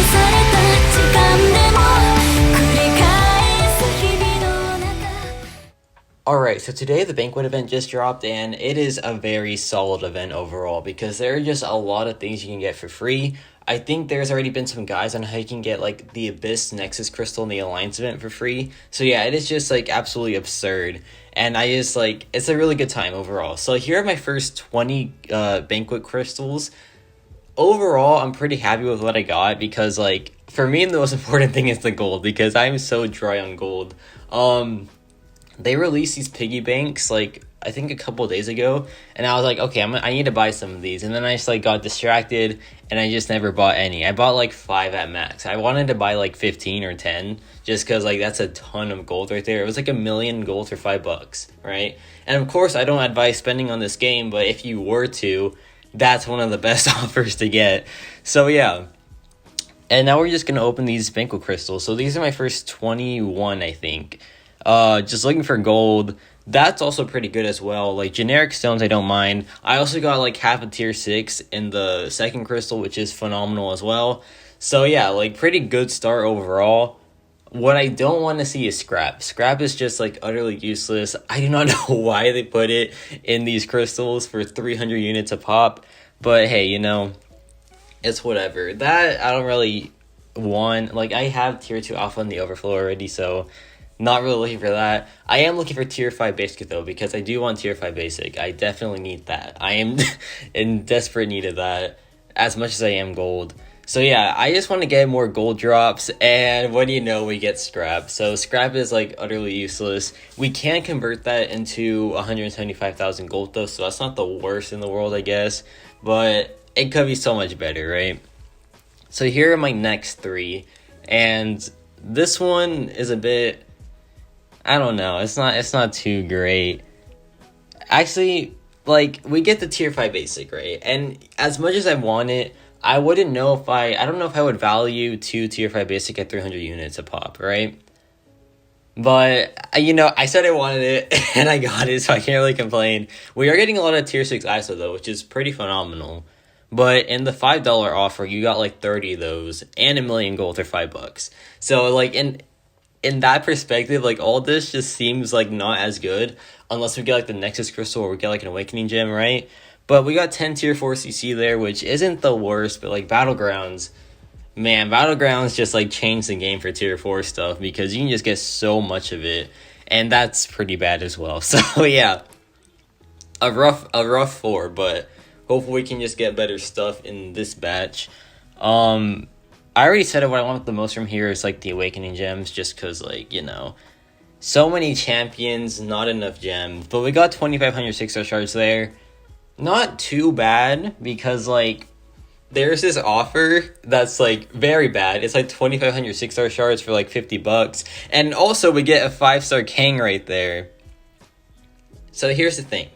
された時間でも繰り返す日々の中 Alright, so today the Banquet event just dropped, and it is a very solid event overall because there are just a lot of things you can get for free. I think there's already been some guides on how you can get like the Abyss Nexus Crystal in the Alliance event for free. So yeah, it is just like absolutely absurd. And I just like, it's a really good time overall. So here are my first 20 Banquet crystals. Overall, I'm pretty happy with what I got because like, for me the most important thing is the gold because I'm so dry on gold. They released these piggy banks like I think a couple of days ago, and I was like, okay, I need to buy some of these, and then I just like got distracted, and I just never bought any. I bought like 5 at max. I wanted to buy like 15 or 10, just because like that's a ton of gold right there. It was like 1,000,000 gold for $5, right? And of course, I don't advise spending on this game, but if you were to, that's one of the best offers to get. So yeah. And now we're just gonna open these Banquet crystals. So these are my first 21, I think. Just looking for gold. That's also pretty good as well. Like generic stones, I don't mind. I also got like half a tier 6 in the second crystal, which is phenomenal as well. So yeah, like pretty good start overall. What I don't want to see is scrap. Scrap is just like utterly useless. I do not know why they put it in these crystals for 300 units a pop. But hey, you know, it's whatever. That I don't really want. Like I have tier 2 alpha in the overflow already, so not really looking for that. I am looking for tier 5 basic though, because I do want tier 5 basic. I definitely need that. I am in desperate need of that as much as I am gold. So yeah, I just want to get more gold drops, and what do you know, we get scrap. So scrap is like utterly useless. We can convert that into 175,000 gold though, so that's not the worst in the world, I guess. But it could be so much better, right? So here are my next 3, and this one is a bit, I don't know, it's not too great. Actually, like, we get the tier 5 basic, right? And as much as I want it, I wouldn't know if I don't know if I would value 2 tier 5 basic at 300 units a pop, right? But, you know, I said I wanted it, and I got it, so I can't really complain. We are getting a lot of tier 6 ISO, though, which is pretty phenomenal. But in the $5 offer, you got like 30 of those, and 1,000,000 gold for $5. So, like, in that perspective, like, all this just seems like not as good unless we get like the Nexus Crystal or we get like an Awakening Gem, right? But we got 10 tier 4 CC there, which isn't the worst, but like Battlegrounds, man, Battlegrounds just like changed the game for tier 4 stuff because you can just get so much of it, and that's pretty bad as well. So yeah, a rough 4, but hopefully we can just get better stuff in this batch. I already said it, what I want the most from here is like the Awakening Gems, just because, like, you know, so many champions, not enough gems. But we got 2,500 6-star shards there. Not too bad, because like there's this offer that's like very bad. It's like 2,500 6-star shards for like $50, and also we get a 5-star Kang right there. So here's the thing,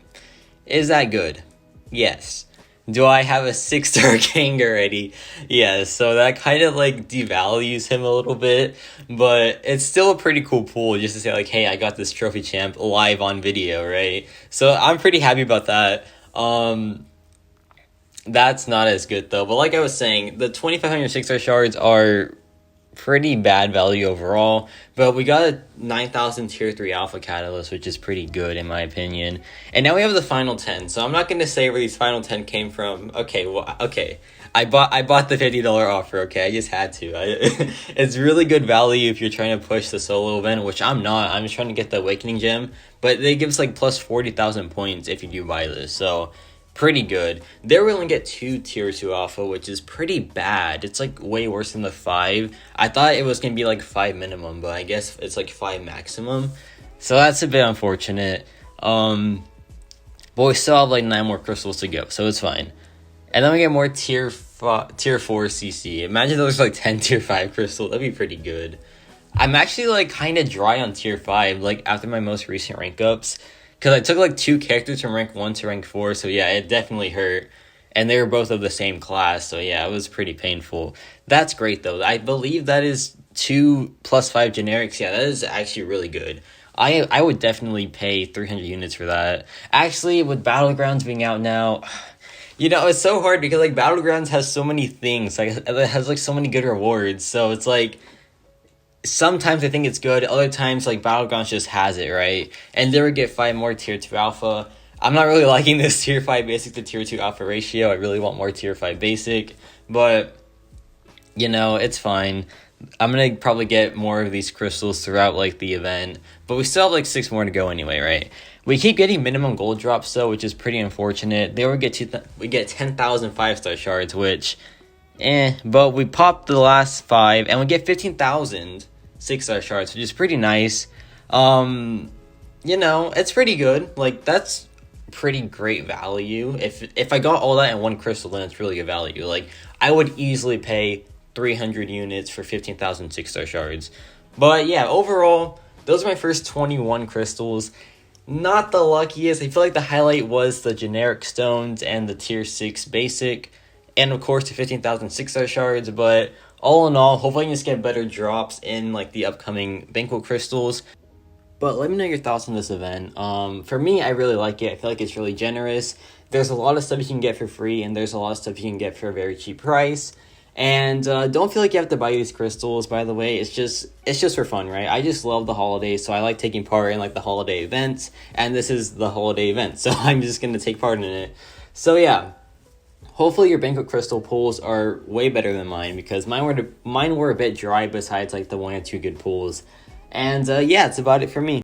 is that good? Yes. Do I have a 6-star Kang already? Yes, so that kind of like devalues him a little bit, but it's still a pretty cool pool just to say like, hey, I got this trophy champ live on video, right? So I'm pretty happy about that. That's not as good though, but like I was saying, the 2,500 6-star shards are pretty bad value overall, but we got a 9,000 tier 3 alpha catalyst, which is pretty good in my opinion. And now we have the final 10, so I'm not going to say where these final 10 came from. Okay, I bought the $50 offer, okay? I just had to. It's really good value if you're trying to push the solo event, which I'm not. I'm just trying to get the Awakening Gem, but they give us like plus 40,000 points if you do buy this, so pretty good. They're willing to get 2 tier 2 alpha, which is pretty bad. It's like way worse than the 5. I thought it was going to be like 5 minimum, but I guess it's like 5 maximum. So that's a bit unfortunate. But we still have like 9 more crystals to go, so it's fine. And then we get more tier 4 CC. Imagine those like 10 tier 5 crystals. That'd be pretty good. I'm actually like kind of dry on tier 5, like after my most recent rank ups. Because I took like 2 characters from rank 1 to rank 4, so yeah, it definitely hurt. And they were both of the same class, so yeah, it was pretty painful. That's great though. I believe that is 2 plus 5 generics. Yeah, that is actually really good. I would definitely pay 300 units for that. Actually, with Battlegrounds being out now, You know, it's so hard because like Battlegrounds has so many things. Like it has like so many good rewards. So it's like sometimes I think it's good, other times like Battlegrounds just has it, right? And there we get 5 more tier 2 alpha. I'm not really liking this tier 5 basic to tier 2 alpha ratio. I really want more tier 5 basic, but you know, it's fine. I'm gonna probably get more of these crystals throughout like the event, but we still have like 6 more to go anyway, right? We keep getting minimum gold drops though, which is pretty unfortunate. There we get 10,000 5-star shards, which but we popped the last 5 and we get 15,000 6-star shards, which is pretty nice. You know, it's pretty good. Like that's pretty great value. If I got all that in one crystal, then it's really good value. Like I would easily pay 300 units for 15,000 6-star shards. But yeah, overall, those are my first 21 crystals. Not the luckiest. I feel like the highlight was the generic stones and the tier 6 basic, and of course the 15,000 6-star shards. But all in all, hopefully I can just get better drops in like the upcoming Banquet crystals. But let me know your thoughts on this event. For me, I really like it. I feel like it's really generous. There's a lot of stuff you can get for free, and there's a lot of stuff you can get for a very cheap price. And don't feel like you have to buy these crystals, by the way. It's just for fun, right? I just love the holidays, so I like taking part in like the holiday events, and this is the holiday event, so I'm just going to take part in it. So yeah, hopefully your Banquet crystal pulls are way better than mine, because mine were a bit dry besides like the 1 or 2 good pulls. And yeah, that's about it for me.